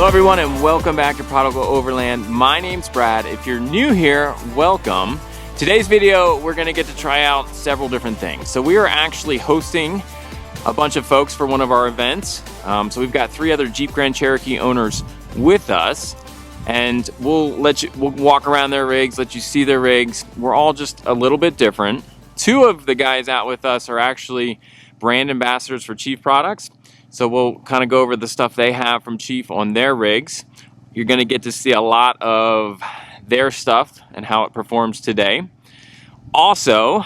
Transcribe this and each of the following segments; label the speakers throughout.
Speaker 1: Hello everyone and welcome back to Prodigal Overland. My name's Brad. If you're new here, welcome. Today's video, we're gonna get to try out several different things. So we are actually hosting a bunch of folks for one of our events. So we've got 3 other Jeep Grand Cherokee owners with us, and we'll walk around their rigs, let you see their rigs. We're all just a little bit different. 2 of the guys out with us are actually brand ambassadors for Chief products. So we'll kind of go over the stuff they have from Chief on their rigs. You're gonna get to see a lot of their stuff and how it performs today. Also,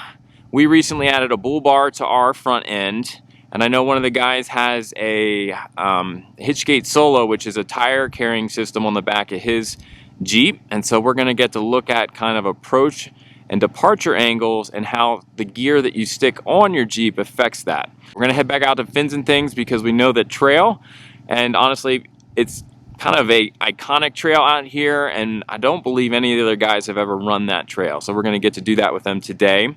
Speaker 1: we recently added a bull bar to our front end. And I know one of the guys has a Hitchgate Solo, which is a tire carrying system on the back of his Jeep. And so we're gonna get to look at kind of approach and departure angles and how the gear that you stick on your Jeep affects that. We're gonna head back out to Fins and Things because we know that trail, and honestly, it's kind of a iconic trail out here, and I don't believe any of the other guys have ever run that trail. So we're gonna get to do that with them today.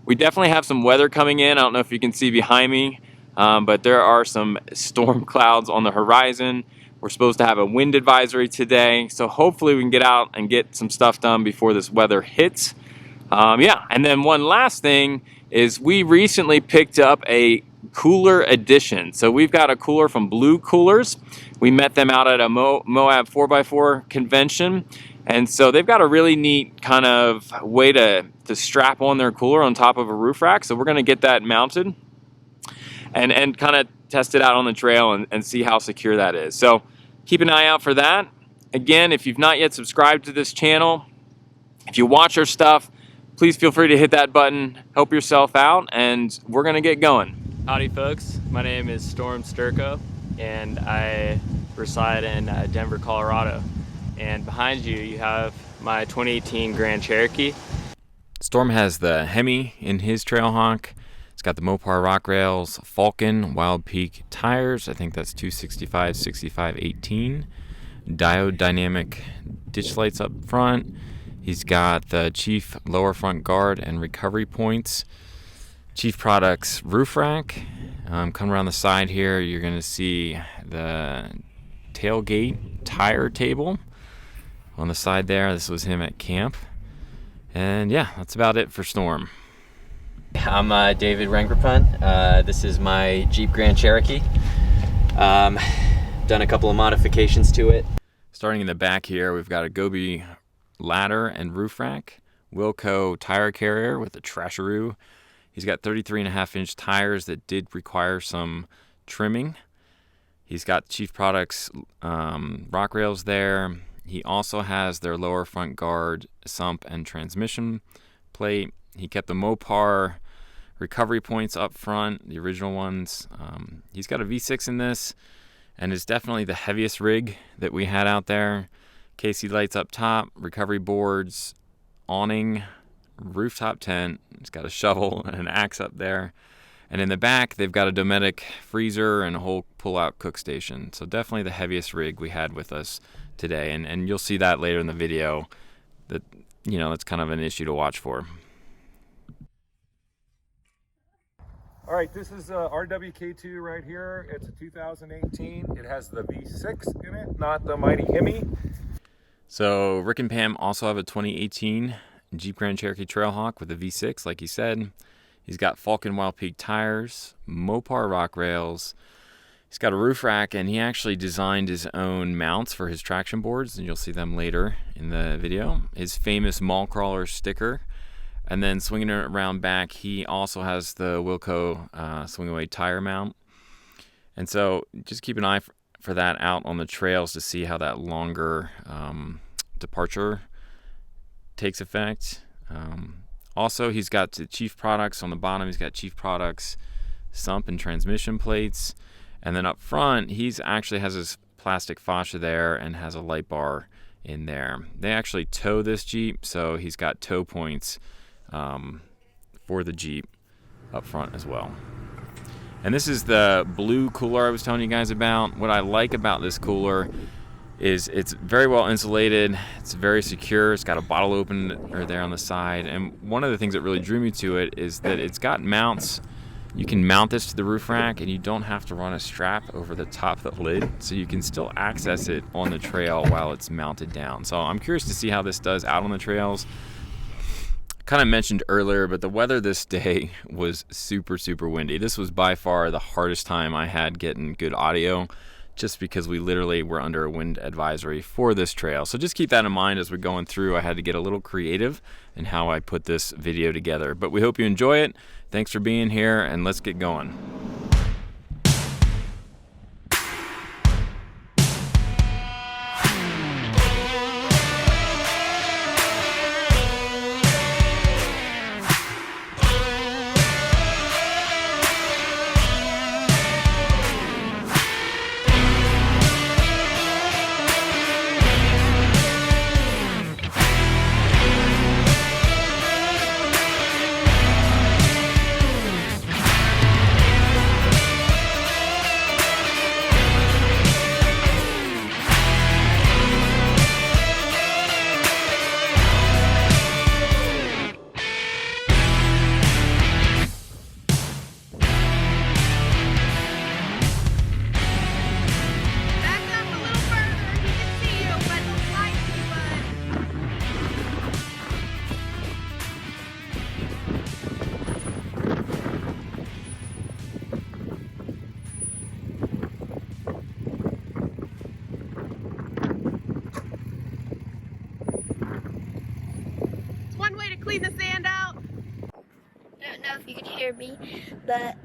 Speaker 1: We definitely have some weather coming in. I don't know if you can see behind me, but there are some storm clouds on the horizon. We're supposed to have a wind advisory today, so hopefully we can get out and get some stuff done before this weather hits. Yeah, and then one last thing is we recently picked up a cooler edition. So we've got a cooler from Blue Coolers. We met them out at a Moab 4x4 convention. And so they've got a really neat kind of way to strap on their cooler on top of a roof rack. So we're gonna get that mounted and kind of test it out on the trail and see how secure that is. So keep an eye out for that. Again, if you've not yet subscribed to this channel, if you watch our stuff, please feel free to hit that button, help yourself out, and we're gonna get going.
Speaker 2: Howdy folks, my name is Storm Sturko and I reside in Denver, Colorado. And behind you, you have my 2018 Grand Cherokee.
Speaker 3: Storm has the Hemi in his Trailhawk. It's got the Mopar rock rails, Falcon Wild Peak tires. I think that's 265, 65, 18. Diode dynamic ditch lights up front. He's got the Chief lower front guard and recovery points. Chief Products roof rack. Come around the side here, you're gonna see the tailgate tire table on the side there. This was him at camp. And yeah, that's about it for Storm.
Speaker 4: I'm David Rangrapun. This is my Jeep Grand Cherokee. Done a couple of modifications to it.
Speaker 3: Starting in the back here, we've got a Gobi ladder and roof rack, Wilco tire carrier with a Trasharoo. He's got 33.5-inch tires that did require some trimming. He's got Chief Products rock rails there. He also has their lower front guard, sump, and transmission plate. He kept the Mopar recovery points up front, the original ones. He's got a V6 in this, and it's definitely the heaviest rig that we had out there. KC lights up top, recovery boards, awning, rooftop tent. It's got a shovel and an axe up there. And in the back, they've got a Dometic freezer and a whole pull-out cook station. So definitely the heaviest rig we had with us today. And you'll see that later in the video that, you know, that's kind of an issue to watch for.
Speaker 5: All right, this is our WK2 right here. It's a 2018. It has the V6 in it, not the mighty Hemi.
Speaker 3: So Rick and Pam also have a 2018 Jeep Grand Cherokee Trailhawk with a V6, like he said. He's got Falcon Wild Peak tires, Mopar rock rails. He's got a roof rack, and he actually designed his own mounts for his traction boards, and you'll see them later in the video. His famous mall crawler sticker. And then swinging it around back, he also has the Wilco swing away tire mount. And so just keep an eye for that out on the trails to see how that longer departure takes effect. Also, he's got the Chief Products on the bottom. He's got Chief Products sump and transmission plates. And then up front, he's actually has his plastic fascia there and has a light bar in there. They actually tow this Jeep, so he's got tow points for the Jeep up front as well. And this is the blue cooler I was telling you guys about. What I like about this cooler is it's very well insulated, it's very secure, it's got a bottle opener there on the side, and one of the things that really drew me to it is that it's got mounts You can mount this to the roof rack and you don't have to run a strap over the top of the lid, so you can still access it on the trail while it's mounted down. So I'm curious to see how this does out on the trails. Kind of mentioned earlier, but the weather this day was super windy. This was by far the hardest time I had getting good audio, just because we literally were under a wind advisory for this trail. So just keep that in mind as we're going through. I had to get a little creative in how I put this video together, but we hope you enjoy it. Thanks for being here, and let's get going.
Speaker 6: Clean the sand out.
Speaker 7: I don't know if you can hear me, but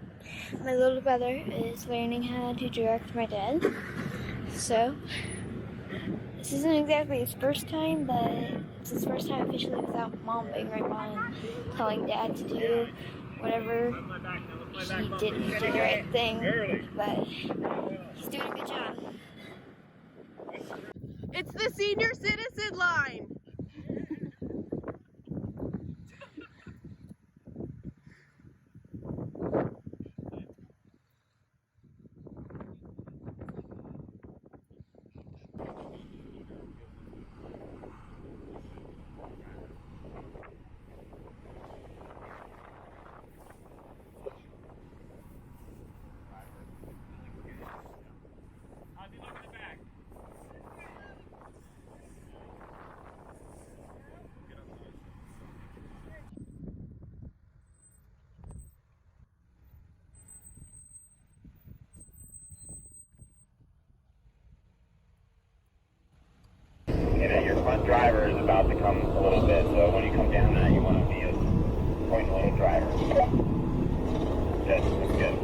Speaker 7: my little brother is learning how to direct my dad. So this isn't exactly his first time, but it's his first time officially without mom being right behind, telling dad to do whatever he didn't do the right thing, but he's doing a good job.
Speaker 6: It's the senior citizen line.
Speaker 8: Your front driver is about to come a little bit, so when you come down that, you want to be pointing a little driver. Good, that's good.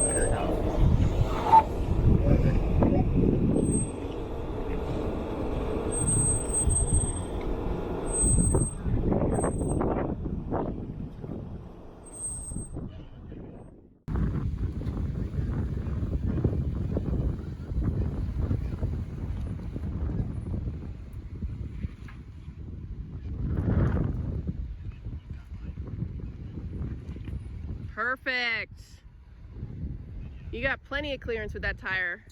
Speaker 8: There it comes.
Speaker 6: Perfect. You got plenty of clearance with that tire.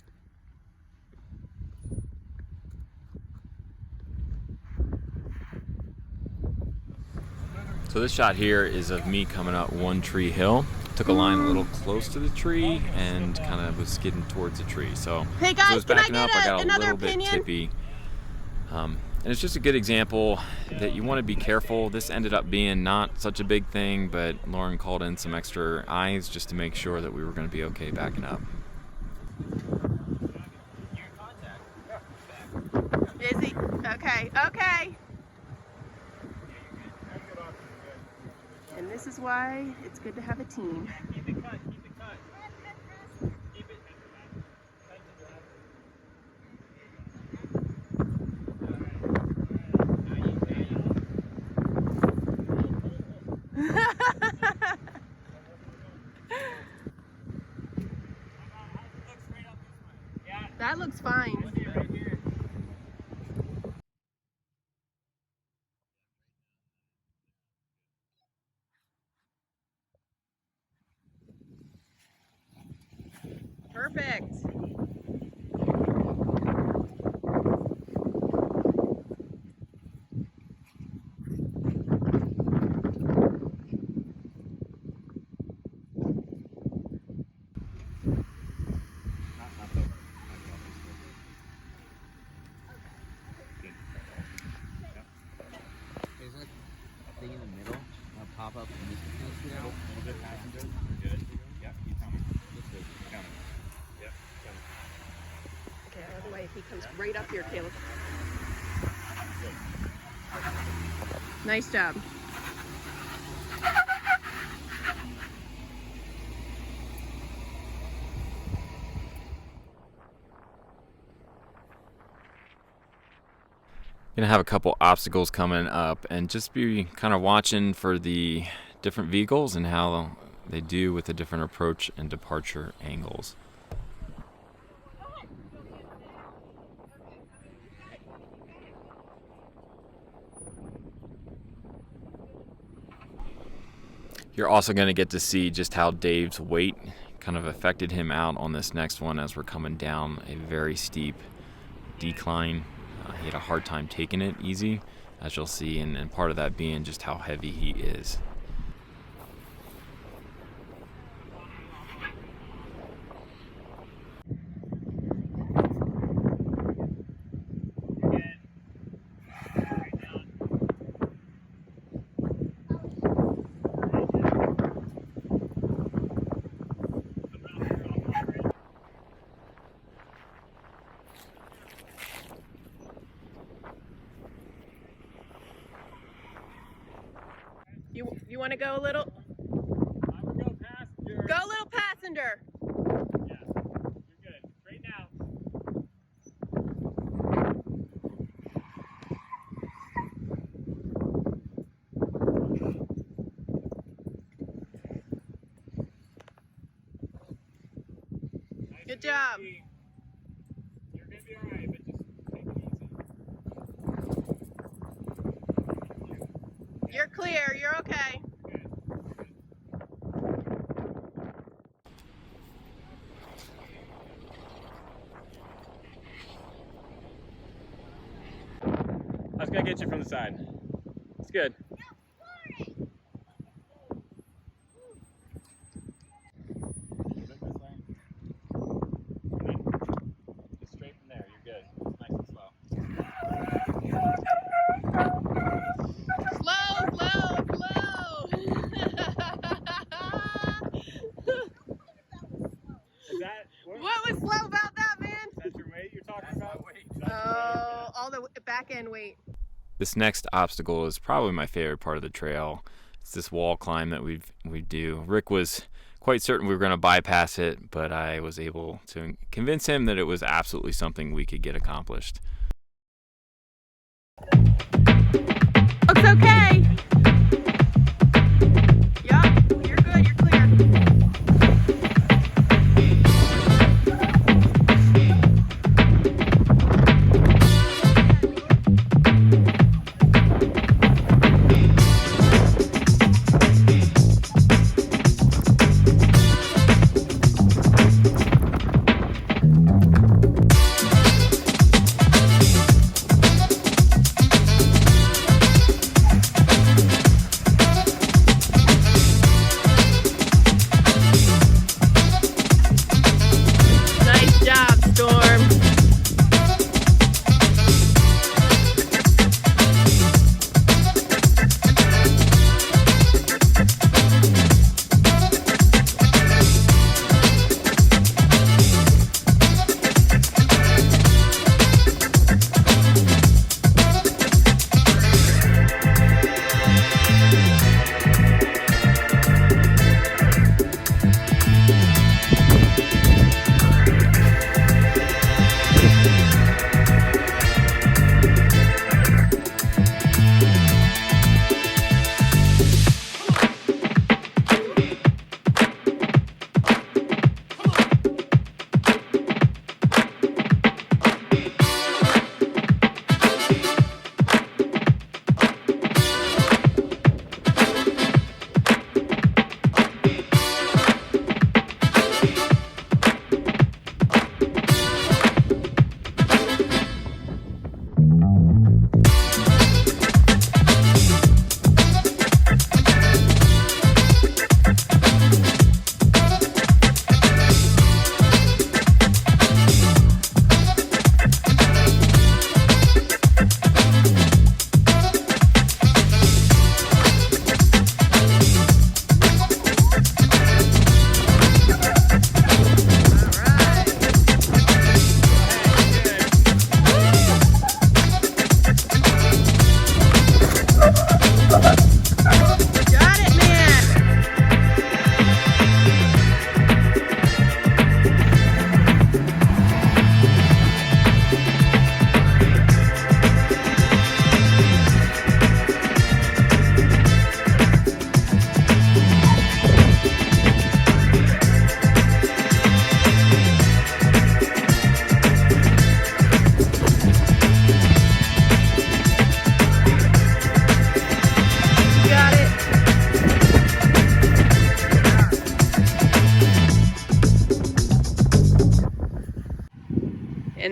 Speaker 3: So this shot here is of me coming up One Tree Hill. Took a line a little close to the tree and kind of was skidding towards the tree. So
Speaker 6: Hey
Speaker 3: as I
Speaker 6: guys,
Speaker 3: was
Speaker 6: can I
Speaker 3: backing up, I
Speaker 6: get
Speaker 3: got a
Speaker 6: another
Speaker 3: little bit
Speaker 6: opinion?
Speaker 3: tippy. And it's just a good example that you want to be careful. This ended up being not such a big thing, but Lauren called in some extra eyes just to make sure that we were going to be okay backing up.
Speaker 6: Is he? Okay, okay. And this is why it's good to have a team.
Speaker 8: Keep it cut, keep it cut. Keep it
Speaker 6: That looks fine. Perfect. right up here, Caleb. Nice job.
Speaker 3: Gonna have a couple obstacles coming up, and just be kind of watching for the different vehicles and how they do with the different approach and departure angles. You're also going to get to see just how Dave's weight kind of affected him out on this next one as we're coming down a very steep decline. He had a hard time taking it easy, as you'll see, and part of that being just how heavy he is.
Speaker 6: You want to go a little?
Speaker 2: I would go past your...
Speaker 6: Go a little passenger.
Speaker 2: Yeah, you're good. Right now.
Speaker 6: Good job.
Speaker 2: You're going to be all right, but just take it easy.
Speaker 6: You're clear. You're okay.
Speaker 2: I was going to get you from the side. It's good. Just straight from there. You're good. It's nice and slow.
Speaker 6: Slow.
Speaker 2: Is that...
Speaker 6: What was slow about that, man?
Speaker 2: Is that your weight you're talking about?
Speaker 6: Oh, all the back end weight.
Speaker 3: This next obstacle is probably my favorite part of the trail. It's this wall climb that we do. Rick was quite certain we were going to bypass it, but I was able to convince him that it was absolutely something we could get accomplished.
Speaker 6: Looks okay. Yup, you're good. You're clear.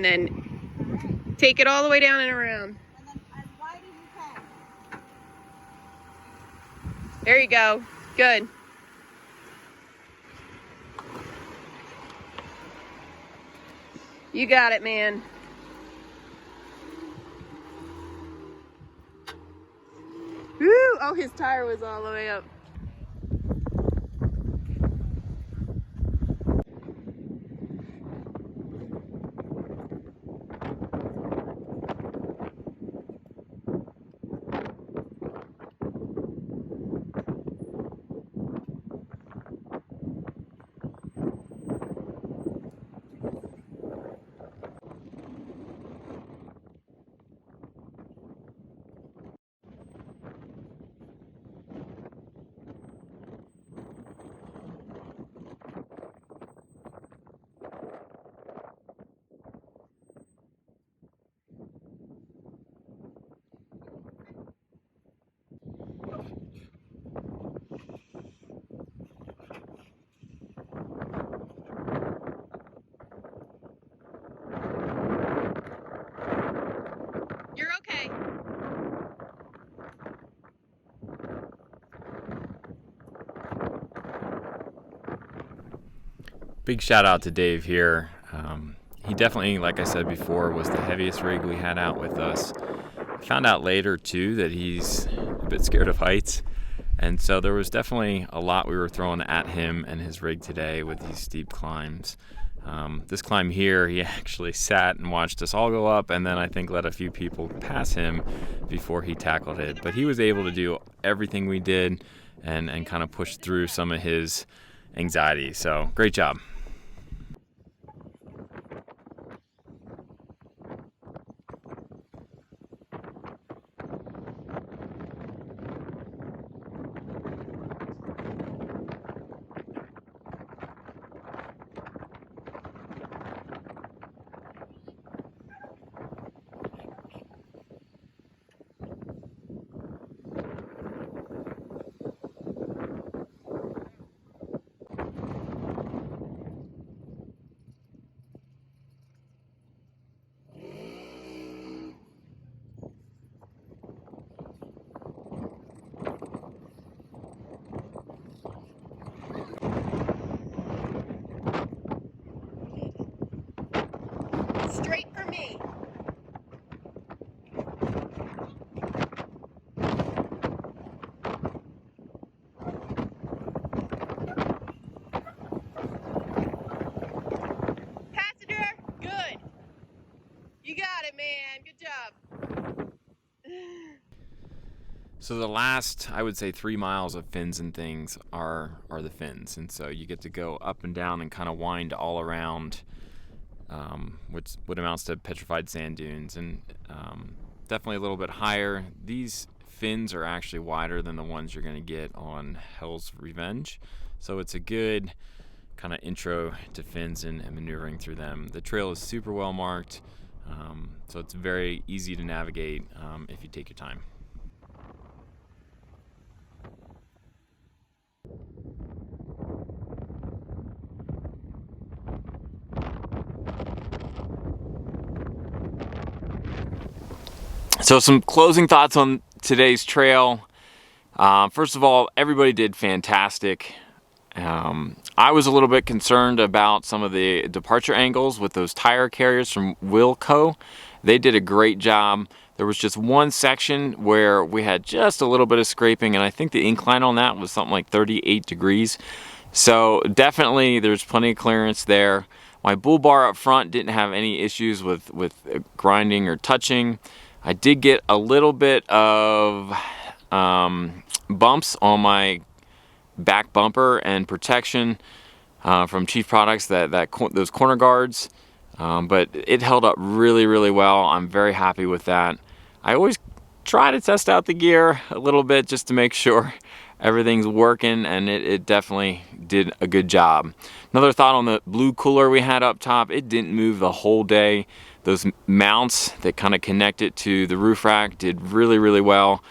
Speaker 6: and then take it all the way down and around.
Speaker 9: And then as wide as you can.
Speaker 6: There you go. Good. You got it, man. Woo! Oh, his tire was all the way up. You're okay.
Speaker 3: Big shout out to Dave here. He definitely, like I said before, was the heaviest rig we had out with us. Found out later too that he's a bit scared of heights, and so there was definitely a lot we were throwing at him and his rig today with these steep climbs. This climb here, he actually sat and watched us all go up, and then I think let a few people pass him before he tackled it. But he was able to do everything we did and kind of push through some of his anxiety. So great job.
Speaker 6: Straight for me. Passenger, good. You got it, man. Good job.
Speaker 3: So the last, I would say, 3 miles of fins and things are the fins, and so you get to go up and down and kind of wind all around, what amounts to petrified sand dunes, and definitely a little bit higher. These fins are actually wider than the ones you're going to get on Hell's Revenge, so it's a good kind of intro to fins and maneuvering through them. The trail is super well marked, so it's very easy to navigate if you take your time.
Speaker 1: So some closing thoughts on today's trail. First of all, everybody did fantastic. I was a little bit concerned about some of the departure angles with those tire carriers from Wilco. They did a great job. There was just one section where we had just a little bit of scraping, and I think the incline on that was something like 38 degrees. So definitely there's plenty of clearance there. My bull bar up front didn't have any issues with grinding or touching. I did get a little bit of bumps on my back bumper and protection from Chief Products, those corner guards, but it held up really well. I'm very happy with that. I always try to test out the gear a little bit just to make sure everything's working, and it definitely did a good job. Another thought on the blue cooler we had up top, it didn't move the whole day. Those mounts that kind of connect it to the roof rack did really well.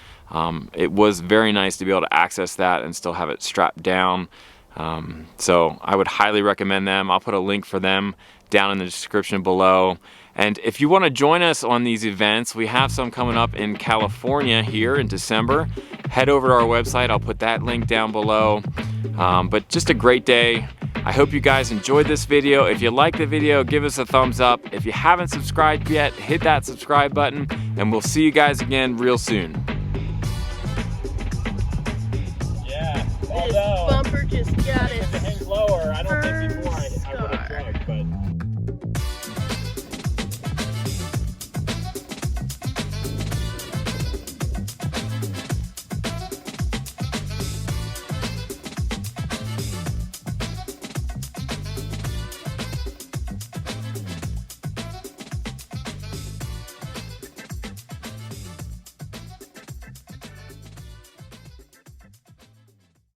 Speaker 1: It was very nice to be able to access that and still have it strapped down. So I would highly recommend them. I'll put a link for them down in the description below. And if you want to join us on these events, we have some coming up in California here in December. Head over to our website. I'll put that link down below. But just a great day. I hope you guys enjoyed this video. If you like the video, give us a thumbs up. If you haven't subscribed yet, hit that subscribe button, and we'll see you guys again real soon.